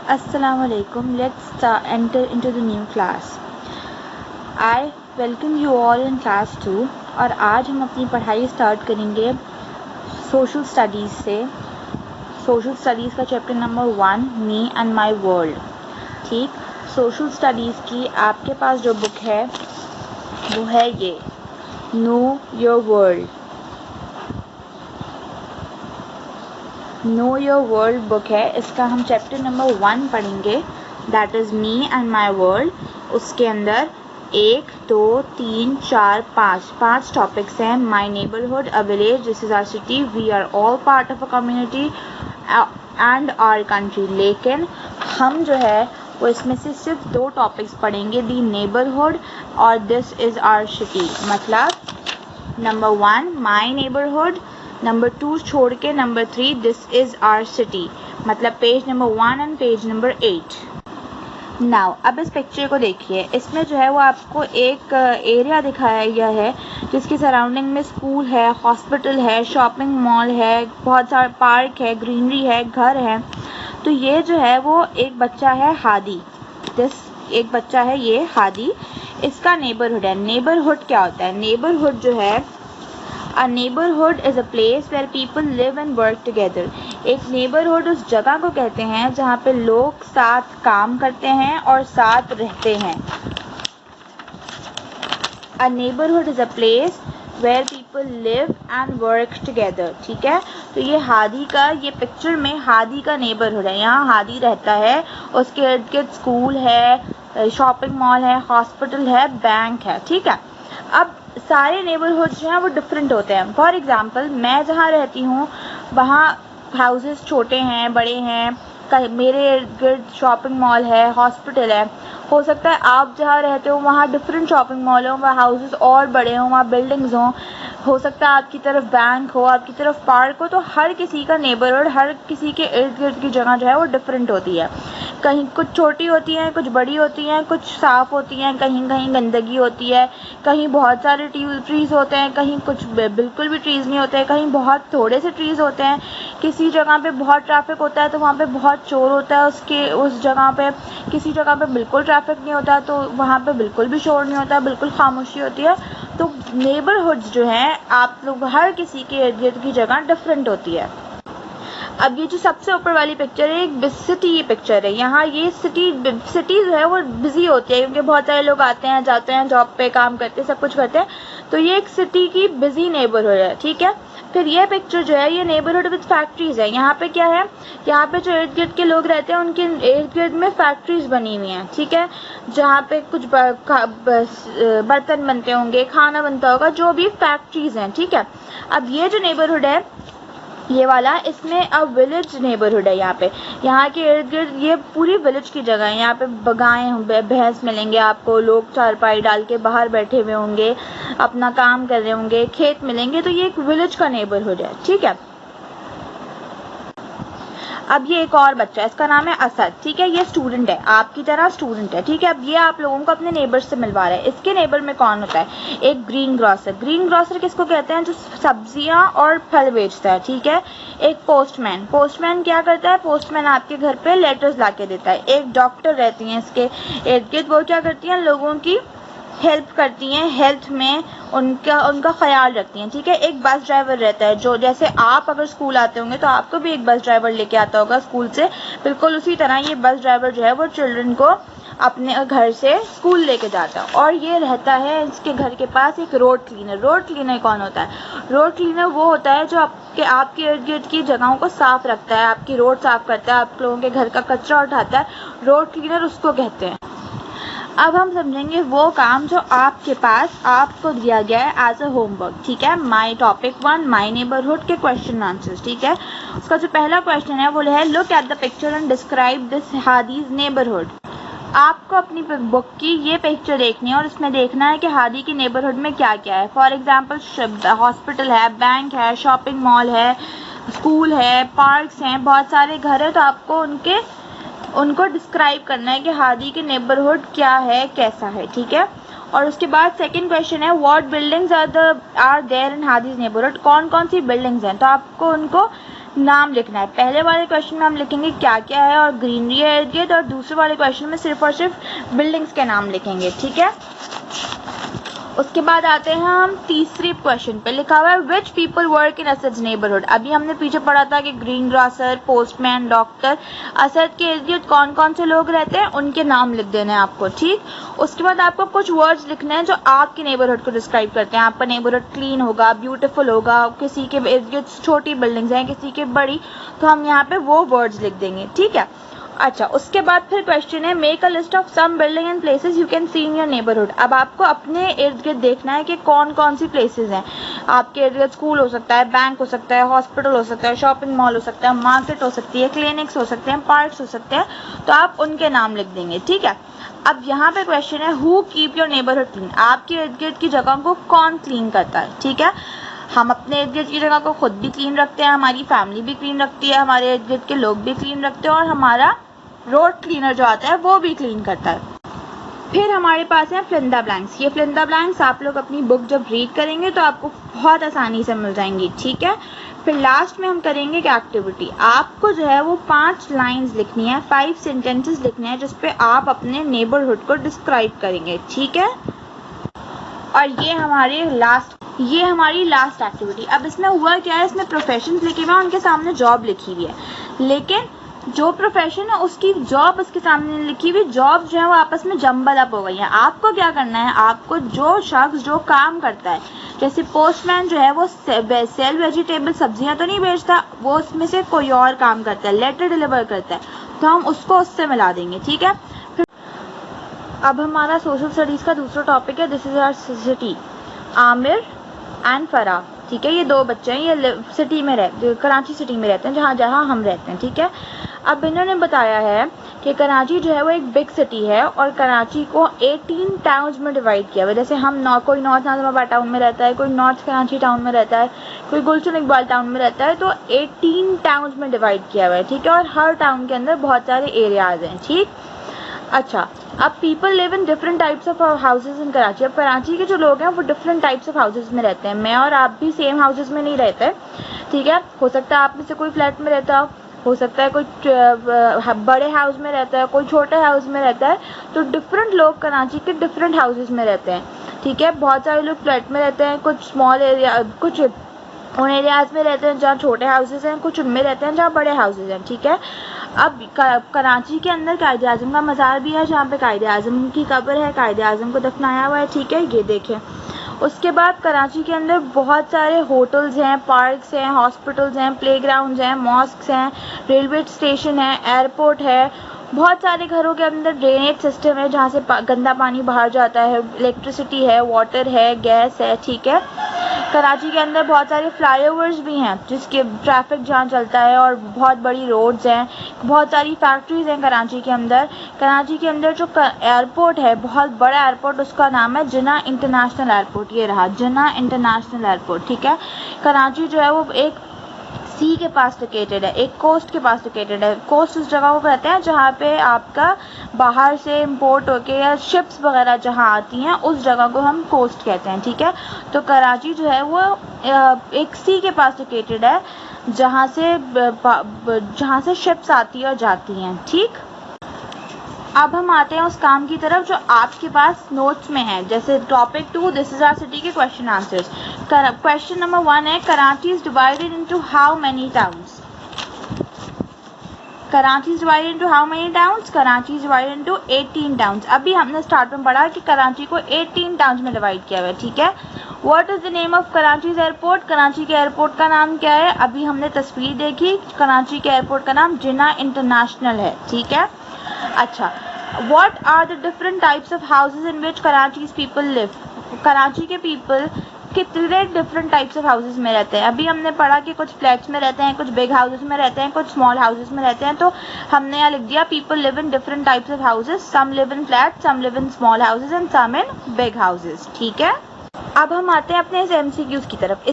Assalamualaikum. Let's enter into the new class. I welcome you all in class 2 और आज हम अपनी पढ़ाई स्टार्ट करेंगे सोशल स्टडीज़ से। सोशल स्टडीज़ का chapter number 1 me and my world. ठीक, सोशल स्टडीज़ की आपके पास जो बुक है वो है ये know your world. Know your world book है, इसका हम चैप्टर नंबर 1 पढ़ेंगे, that is me and my world. उसके अंदर 1, 2, 3, 4, 5 टॉपिक्स हैं। My neighbourhood, a village, this is our city, we are all part of a community and our country. लेकिन हम जो है वो इसमें से सिर्फ 2 टॉपिक्स पढ़ेंगे, दी नेबरहुड और दिस इज़ आवर सिटी। मतलब नंबर 1 माई नेबरहुड, नंबर 2 छोड़ के number 3 this is our city. मतलब page number 1 and page number 8। Now अब इस पिक्चर को देखिए, इसमें जो है वो आपको एक एरिया दिखाया गया है जिसकी सराउंडिंग में स्कूल है, हॉस्पिटल है, शॉपिंग मॉल है, बहुत सारे पार्क है, ग्रीनरी है, घर है। तो ये जो है वो एक बच्चा है हादी, एक बच्चा है ये हादी, इसका नेबरहुड है। नेबरहुड क्या होता है? नेबरहुड जो है, A neighborhood is a place where people live and work together. एक neighborhood उस जगह को कहते हैं जहाँ पे लोग साथ काम करते हैं और साथ रहते हैं। A neighborhood is a place where people live and work together. ठीक है, तो ये हादी का, ये पिक्चर में हादी का नेबरहुड है, यहाँ हादी रहता है, उसके इर्द गिर्द स्कूल है, शॉपिंग मॉल है, हॉस्पिटल है, बैंक है। ठीक है, अब सारे नेबरहुड जो हैं वो डिफरेंट होते हैं। फॉर एग्ज़ाम्पल मैं जहाँ रहती हूँ वहाँ हाउसेस छोटे हैं, बड़े हैं, मेरे इर्द गिर्द शॉपिंग मॉल है, हॉस्पिटल है। हो सकता है आप जहाँ रहते हो वहाँ डिफरेंट शॉपिंग मॉल हो, वहाँ हाउसेस और बड़े हों, वहाँ बिल्डिंग्स हों। हो सकता है आपकी तरफ बैंक हो, आपकी तरफ पार्क हो। तो हर किसी का नेबरहुड, हर किसी के इर्द गिर्द की जगह जो है वो डिफरेंट होती है। कहीं कुछ छोटी होती हैं, कुछ बड़ी होती हैं, कुछ साफ़ होती हैं, कहीं कहीं गंदगी होती है, कहीं बहुत सारे ट्रीज़ होते हैं, कहीं कुछ बिल्कुल भी ट्रीज़ नहीं होते हैं, कहीं बहुत थोड़े से ट्रीज़ होते हैं। किसी जगह पे बहुत ट्रैफिक होता है तो वहाँ पे बहुत शोर होता है उस जगह पे। किसी जगह पे बिल्कुल ट्रैफिक नहीं होता तो वहाँ पे बिल्कुल भी शोर नहीं होता, बिल्कुल खामोशी होती है। तो नेबरहुड्स जो हैं, आप लोग हर किसी के इर्द गिर्द की जगह डिफरेंट होती है। अब ये जो सबसे ऊपर वाली पिक्चर है, एक सिटी की पिक्चर है। यहाँ ये सिटी जो है वो बिजी होती है क्योंकि बहुत सारे लोग आते हैं, जाते हैं, जॉब पे काम करते हैं, सब कुछ करते हैं। तो ये एक सिटी की बिजी नेबरहुड है। ठीक है, फिर ये पिक्चर जो है ये नेबरहुड विद फैक्ट्रीज है। यहाँ पे क्या है, यहाँ पे जो इर्द गिर्द के लोग रहते हैं उनके इर्द गिर्द में फैक्ट्रीज बनी हुई हैं। ठीक है, जहाँ पे कुछ बर्तन बनते होंगे, खाना बनता होगा, जो भी फैक्ट्रीज हैं। ठीक है, अब ये जो नेबरहुड है ये वाला, इसमें अब विलेज नेबरहुड है। यहाँ के इर्द गिर्द ये पूरी विलेज की जगह है। यहाँ पे गाय भैंस मिलेंगे आपको, लोग चारपाई डाल के बाहर बैठे हुए होंगे, अपना काम कर रहे होंगे, खेत मिलेंगे। तो ये एक विलेज का नेबरहुड है। ठीक है, अब ये एक और बच्चा है, इसका नाम है असद। ठीक है, ये स्टूडेंट है, आपकी तरह स्टूडेंट है। ठीक है, अब ये आप लोगों को अपने नेबर से मिलवा रहा है। इसके नेबर में कौन होता है? एक ग्रीन ग्रोसर। ग्रीन ग्रोसर किसको कहते हैं? जो सब्जियां और फल बेचता है। ठीक है, एक पोस्टमैन। पोस्टमैन क्या करता है? पोस्टमैन आपके घर पे लेटर्स ला के देता है। एक डॉक्टर रहती हैं इसके इर्द गिर्द, वो क्या करती हैं? लोगों की हेल्प करती हैं, हेल्थ में उनका ख्याल रखती हैं। ठीक है, एक बस ड्राइवर रहता है, जो जैसे आप अगर स्कूल आते होंगे तो आपको भी एक बस ड्राइवर लेके आता होगा स्कूल से, बिल्कुल उसी तरह ये बस ड्राइवर जो है वो चिल्ड्रन को अपने घर से स्कूल लेके जाता है। और ये रहता है इसके घर के पास एक रोड क्लीनर। रोड क्लीनर कौन होता है? रोड क्लीनर वो होता है जो आपके इर्द गिर्द की जगहों को साफ रखता है, आपकी रोड साफ करता है, आप लोगों के घर का कचरा उठाता है। रोड क्लीनर उसको कहते हैं। अब हम समझेंगे वो काम जो आपके पास आपको दिया गया है एज अ होमवर्क। ठीक है, माई टॉपिक 1 माई नेबरहुड के क्वेश्चन आंसर्स। ठीक है, उसका जो पहला क्वेश्चन है वो है look at the picture and describe this Hadi's neighbourhood. आपको अपनी बुक की ये पिक्चर देखनी है और इसमें देखना है कि हादी की नेबरहुड में क्या क्या है। फॉर एग्जाम्पल हॉस्पिटल है, बैंक है, शॉपिंग मॉल है, स्कूल है, पार्क्स हैं, बहुत सारे घर है। तो आपको उनको डिस्क्राइब करना है कि हादी के नेबरहुड क्या है, कैसा है। ठीक है, और उसके बाद सेकंड क्वेश्चन है what buildings are there in Hadi's neighbourhood. कौन कौन सी बिल्डिंग्स हैं, तो आपको उनको नाम लिखना है। पहले वाले क्वेश्चन में हम लिखेंगे क्या क्या है और ग्रीनरी है इर्द गिर्द, और दूसरे वाले क्वेश्चन में सिर्फ और सिर्फ बिल्डिंग्स के नाम लिखेंगे, ठीक है। उसके बाद आते हैं हम तीसरे क्वेश्चन पे। लिखा हुआ है which people work in Asad neighbourhood. अभी हमने पीछे पढ़ा था कि ग्रीन ग्रासर, पोस्टमैन, डॉक्टर। असद के इर्द गिर्द कौन कौन से लोग रहते हैं उनके नाम लिख देने हैं आपको, ठीक। उसके बाद आपको कुछ वर्ड्स लिखने हैं जो आपके नेबरहुड को डिस्क्राइब करते हैं। आपका नेबरहुड क्लीन होगा, ब्यूटीफुल होगा, किसी के इर्द गिर्द छोटी बिल्डिंग्स हैं, किसी के बड़ी, तो हम यहाँ पे वो वर्ड्स लिख देंगे, ठीक है। अच्छा, उसके बाद फिर क्वेश्चन है make a list of some building and places you can see in your neighbourhood. अब आपको अपने इर्द गिर्द देखना है कि कौन कौन सी प्लेसेस हैं आपके इर्द गिर्द। स्कूल हो सकता है, बैंक हो सकता है, हॉस्पिटल हो सकता है, शॉपिंग मॉल हो सकता है, मार्केट हो सकती है, क्लिनिक्स हो सकते हैं, पार्क्स हो सकते हैं, तो आप उनके नाम लिख देंगे, ठीक है। अब यहाँ पे क्वेश्चन है who keep your neighbourhood clean. आपके इर्द गिर्द की जगह को कौन क्लीन करता है, ठीक है। हम अपने इर्द गिर्द की जगह को खुद भी क्लीन रखते हैं, हमारी फैमिली भी क्लीन रखती है, हमारे इर्द गिर्द के लोग भी क्लीन रखते हैं, और हमारा रोड क्लीनर जो आता है वो भी क्लीन करता है। फिर हमारे पास है फिल इन द ब्लैंक्स। ये फिल इन द ब्लैंक्स आप लोग अपनी बुक जब रीड करेंगे तो आपको बहुत आसानी से मिल जाएंगी, ठीक है। फिर लास्ट में हम करेंगे एक एक्टिविटी। आपको जो है वो 5 लाइंस लिखनी है, 5 सेंटेंसेस लिखने हैं जिसपे आप अपने नेबरहुड को डिस्क्राइब करेंगे, ठीक है। और ये हमारी लास्ट एक्टिविटी। अब इसमें हुआ क्या है, इसमें प्रोफेशंस लिखे हुए हैं, उनके सामने जॉब लिखी हुई है, लेकिन जो प्रोफेशन है उसकी जॉब उसके सामने लिखी हुई, जॉब जो है वो आपस में जम्बल अप हो गई है। आपको क्या करना है, आपको जो शख्स जो काम करता है, जैसे पोस्टमैन जो है वो सेल वेजिटेबल, सब्जियां तो नहीं बेचता, वो उसमें से कोई और काम करता है, लेटर डिलीवर करता है, तो हम उसको उससे मिला देंगे, ठीक है। फिर अब हमारा सोशल स्टडीज़ का दूसरा टॉपिक है this is our city. Aamir and Farah, ठीक है, ये 2 बच्चे हैं, ये सिटी में कराची सिटी में रहते हैं, जहाँ हम रहते हैं, ठीक है। अब इन्होंने बताया है कि कराची जो है वो एक बिग सिटी है और कराची को 18 टाउन्स में डिवाइड किया हुआ है। जैसे हम कोई नॉर्थ नाज़िमाबाद टाउन में रहता है, कोई नॉर्थ कराची टाउन में रहता है, कोई गुलशन इकबाल टाउन में रहता है, तो 18 टाउन्स में डिवाइड किया हुआ है, ठीक है। और हर टाउन के अंदर बहुत सारे एरियाज हैं, ठीक। अच्छा, अब people live in different types of houses in Karachi. अब कराची के जो लोग हैं वो डिफरेंट टाइप्स ऑफ हाउसेज में रहते हैं। मैं और आप भी सेम हाउसेज में नहीं रहते, ठीक है। हो सकता है आप में से कोई फ्लैट में रहता हो सकता है कोई बड़े हाउस में रहता है, कोई छोटे हाउस में रहता है, तो डिफरेंट लोग कराची के डिफरेंट हाउसेज में रहते हैं, ठीक है। बहुत सारे लोग फ्लैट में रहते हैं, कुछ स्मॉल एरिया, कुछ उन एरियाज में रहते हैं जहाँ छोटे हाउसेज हैं, कुछ उनमें रहते हैं जहाँ बड़े हाउसेज हैं, ठीक है। अब कराची के अंदर कायदे आज़म का मज़ार भी है, जहाँ पे कायदे आज़म की कब्र है, कायदे आज़म को दफनाया हुआ है, ठीक है, ये देखें। उसके बाद कराची के अंदर बहुत सारे होटल्स हैं, पार्क्स हैं, हॉस्पिटल्स हैं, प्लेग्राउंड्स हैं, मॉस्क्स हैं, रेलवे स्टेशन है, एयरपोर्ट है। बहुत सारे घरों के अंदर ड्रेनेज सिस्टम है जहाँ से गंदा पानी बाहर जाता है, इलेक्ट्रिसिटी है, वाटर है, गैस है, ठीक है। कराची के अंदर बहुत सारे फ्लाईओवर्स भी हैं जिसके ट्रैफिक जहाँ चलता है, और बहुत बड़ी रोड्स हैं, बहुत सारी फैक्ट्रीज हैं कराची के अंदर। कराची के अंदर जो एयरपोर्ट है, बहुत बड़ा एयरपोर्ट, उसका नाम है जिन्ना इंटरनेशनल एयरपोर्ट। ये रहा जिन्ना इंटरनेशनल एयरपोर्ट, ठीक है। कराची जो है वो एक सी के पास लोकेटेड है, एक कोस्ट के पास लोकेटेड है। कोस्ट उस जगह को कहते हैं जहाँ पे आपका बाहर से इंपोर्ट होके या शिप्स वगैरह जहाँ आती हैं, उस जगह को हम कोस्ट कहते हैं, ठीक है। तो कराची जो है वो एक सी के पास लोकेटेड है जहाँ से शिप्स आती है और जाती हैं, ठीक। अब हम आते हैं उस काम की तरफ जो आपके पास नोट्स में है। जैसे topic 2 this is our city के क्वेश्चन आंसर्स। क्वेश्चन नंबर 1 है Karachi is divided into how many towns. Karachi is divided into how many towns? Karachi is divided into 18 towns. अभी हमने स्टार्ट में पढ़ा कि कराची को 18 टाउन्स में डिवाइड किया हुआ है, ठीक है। What is the name of Karachi's airport? Karachi के एयरपोर्ट का नाम क्या है? अभी हमने तस्वीर देखी, कराची के एयरपोर्ट का नाम जिन्ना इंटरनेशनल है, ठीक है। अच्छा, what are the different types of houses in which Karachi's people live? Karachi के people कितने डिफरेंट टाइप्स ऑफ हाउसेज में रहते हैं? अभी हमने पढ़ा कि कुछ फ्लैट्स में रहते हैं, कुछ बिग हाउसेज में रहते हैं, कुछ स्मॉल हाउसेज में रहते हैं। तो हमने यहाँ लिख दिया people live in different types of houses, some live in flat, some live in small houses and some in big houses, ठीक है। अब हम आते हैं अपने इस MCQs की तरफ।